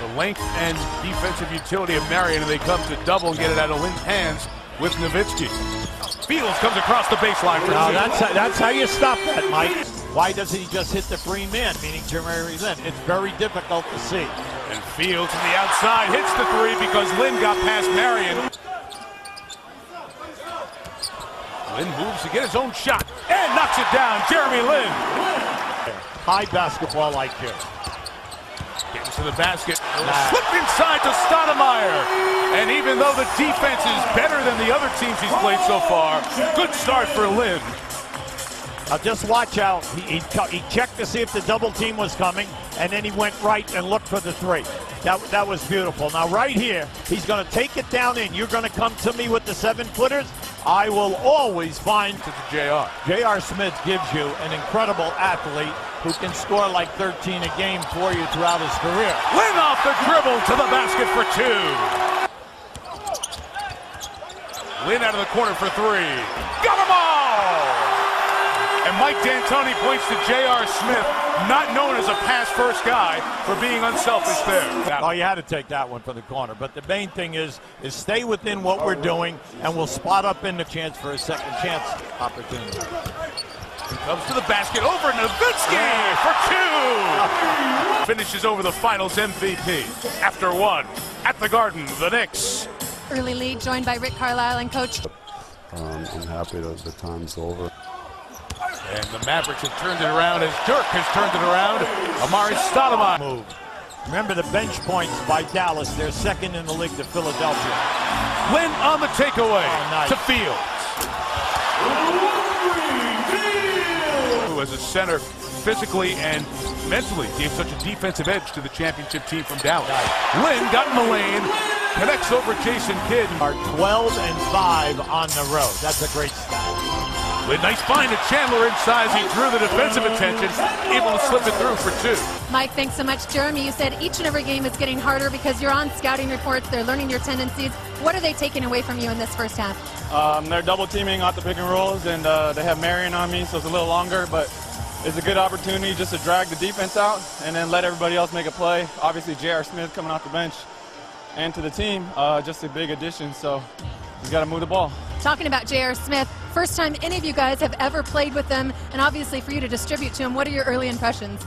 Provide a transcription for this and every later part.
The length and defensive utility of Marion, and they come to double and get it out of Lynn's hands with Nowitzki. Fields comes across the baseline for that's how you stop that, Mike. Why doesn't he just hit the free man, meaning Jeremy Lin? It's very difficult to see. And Fields from the outside hits the three because Lynn got past Marion. Lynn moves to get his own shot and knocks it down. Jeremy Lin. High basketball IQ. Gets to the basket. Slipped inside to Stoudemire. And even though the defense is better than the other teams he's played so far, good start for Lynn. Now just watch out. He checked to see if the double team was coming, and then he went right and looked for the three. That was beautiful. Now right here, he's going to take it down in. You're going to come to me with the 7-footers. I will always find to the JR. J.R. Smith gives you an incredible athlete who can score like 13 a game for you throughout his career. Lynn off the dribble to the basket for two. Lynn out of the corner for three. Got them all! And Mike D'Antoni points to J.R. Smith, not known as a pass-first guy, for being unselfish there. Oh, you had to take that one for the corner. But the main thing is stay within what we're doing, and we'll spot up in the chance for a second chance opportunity. Comes to the basket over Nowitzki for two. Finishes over the Finals MVP. After one, at the Garden, the Knicks. Early lead, joined by Rick Carlisle and Coach. I'm happy that the time's over. And the Mavericks have turned it around as Dirk has turned it around. Amari Stoudemire. Move. Remember the bench points by Dallas. They're second in the league to Philadelphia. Lynn on the takeaway nice. to Fields. Who as a center physically and mentally gave such a defensive edge to the championship team from Dallas. Lynn got in the lane, connects over Jason Kidd. Are 12-5 on the road. That's a great stat. Lynn, nice find to Chandler inside as he drew the defensive attention, able to slip it through for two. Mike, thanks so much. Jeremy, you said each and every game is getting harder because you're on scouting reports. They're learning your tendencies. What are they taking away from you in this first half? They're double teaming off the pick and rolls, and they have Marion on me, so it's a little longer, but it's a good opportunity just to drag the defense out and then let everybody else make a play. Obviously, J.R. Smith coming off the bench and to the team, just a big addition, so you got to move the ball. Talking about J.R. Smith, first time any of you guys have ever played with him, and obviously for you to distribute to him, what are your early impressions?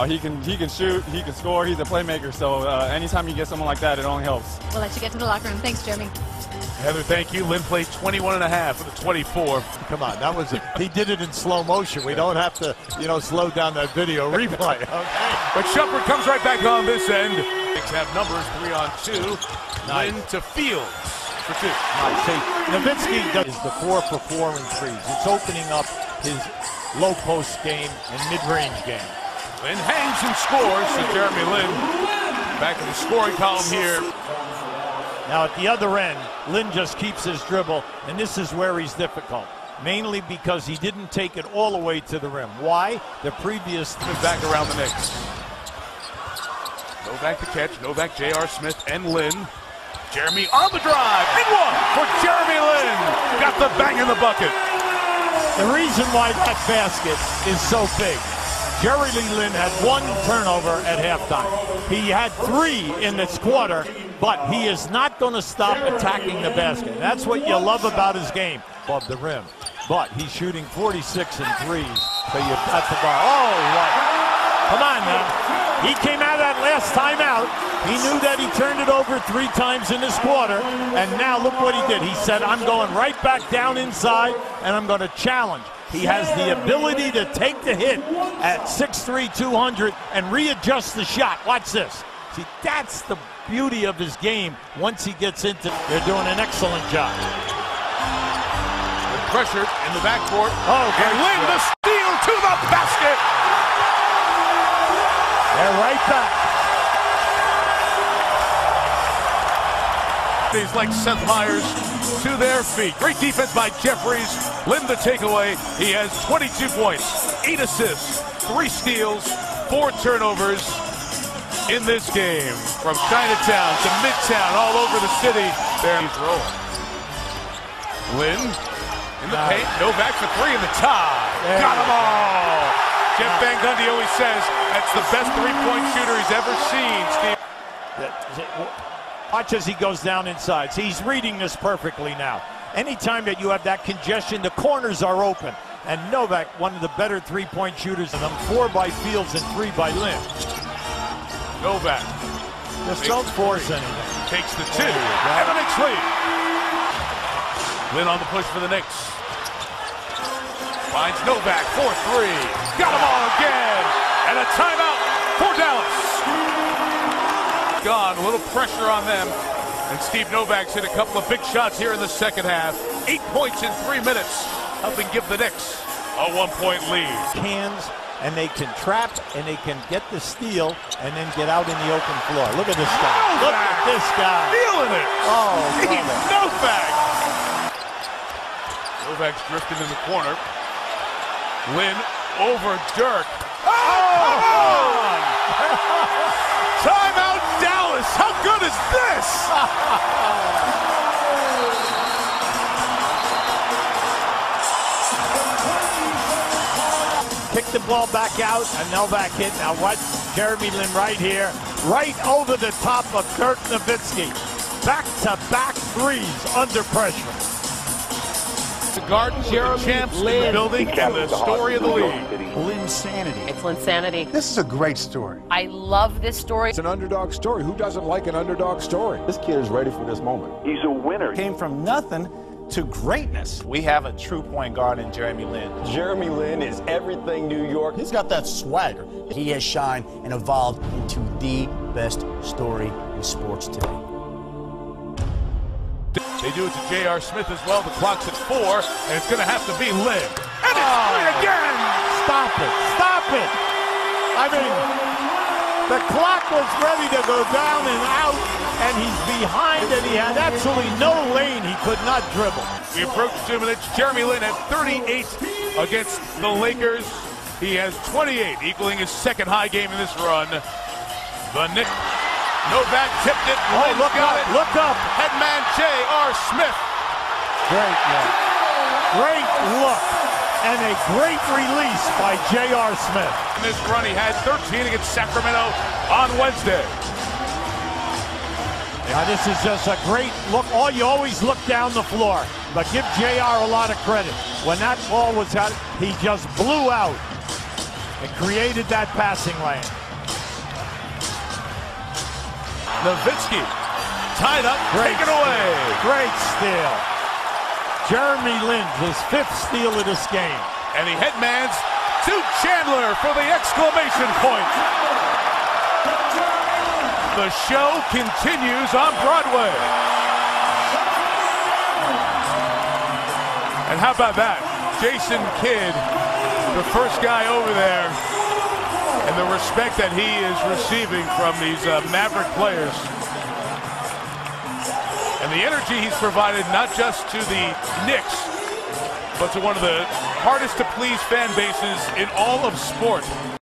He can shoot, he can score, he's a playmaker, so anytime you get someone like that, it only helps. We'll let you get to the locker room. Thanks, Jeremy. Heather, thank you. Lynn played 21.5 for the 24. Come on, that was he did it in slow motion. We don't have to, slow down that video replay. Okay. But Shumpert comes right back on this end. Knicks have numbers 3-on-2. Nice. Lynn to Fields for two. Nice. See, Nowitzki is the 4-for-4 in threes. It's opening up his low post game and mid-range game. Lynn hangs and scores to Jeremy Lin. Back in the scoring column here. Now at the other end, Lynn just keeps his dribble, and this is where he's difficult. Mainly because he didn't take it all the way to the rim. Why? The previous... Back around the Knicks. Novak to catch. Novak, J.R. Smith, and Lynn. Jeremy on the drive. And one for Jeremy Lin. Got the bang in the bucket. The reason why that basket is so big. Jerry Lee Lynn had one turnover at halftime. He had 3 in this quarter, but he is not going to stop attacking the basket. That's what you love about his game, above the rim. But he's shooting 46 and threes, so you got the ball. Oh, what? Come on now. He came out of that last time out. He knew that he turned it over 3 times in this quarter, and now look what he did. He said, I'm going right back down inside, and I'm going to challenge. He has the ability to take the hit at 6'3", 200, and readjust the shot. Watch this. See, that's the beauty of his game once he gets into it. They're doing an excellent job. Pressure in the backcourt. Oh, and Lynn the steal to the basket. They're right back. He's like Seth Meyers to their feet. Great defense by Jeffries. Lynn the takeaway. He has 22 points, 8 assists, 3 steals, 4 turnovers in this game. From Chinatown to Midtown, all over the city. There he's rolling. Lynn in the paint. Novak for 3 in the tie. Got them all. Jeff Van Gundy always says that's the best 3-point shooter he's ever seen, Steve. Watch as he goes down inside. See, he's reading this perfectly now. Anytime that you have that congestion, the corners are open. And Novak, one of the better three-point shooters of them, 4 by Fields and 3 by Lin. Novak Just don't force anything. takes the 2, and the Knicks lead. Lin on the push for the Knicks. Finds Novak, 4-3. Got them all again. And a timeout for Dallas. Gone, a little pressure on them. And Steve Novak's hit a couple of big shots here in the second half. 8 points in 3 minutes, helping give the Knicks a 1-point lead. Hands, and they can trap, and they can get the steal, and then get out in the open floor. Look at this guy. Novak. Look at this guy. Feeling it. Oh, Steve brother. Novak. Novak's drifting in the corner. Lin over Dirk. Oh, come on! Timeout Dallas. How good is this? Kick the ball back out, and Novak hit. Now what? Jeremy Lin right here, right over the top of Dirk Nowitzki. Back-to-back threes under pressure. The Garden, the champs in the building, and the story of the league. Linsanity. It's Linsanity. This is a great story. I love this story. It's an underdog story. Who doesn't like an underdog story? This kid is ready for this moment. He's a winner. Came from nothing to greatness. We have a true point guard in Jeremy Lin. Jeremy Lin is everything New York. He's got that swagger. He has shined and evolved into the best story in sports today. They do it to J.R. Smith as well. The clock's at 4, and it's going to have to be Lin. And it's 3 again! Stop it. Stop it. I mean, the clock was ready to go down and out, and he's behind, and he had absolutely no lane. He could not dribble. We approach 2 minutes. Jeremy Lin had 38 against the Lakers. He has 28, equaling his second high game in this run. The Knicks. Novak tipped it. Oh, Lin look got up, it. look up. Headman J.R. Smith. Great look. Great look. And a great release by J.R. Smith. In this run, he had 13 against Sacramento on Wednesday. Now, this is just a great look. You always look down the floor, but give J.R. a lot of credit. When that ball was out, he just blew out and created that passing lane. Nowitzki tied up, taken away. Great steal. Jeremy Lin, his 5th steal of this game. And he headmans to Chandler for the exclamation point. The show continues on Broadway. And how about that? Jason Kidd, the first guy over there, and the respect that he is receiving from these Maverick players. And the energy he's provided not just to the Knicks, but to one of the hardest to please fan bases in all of sport.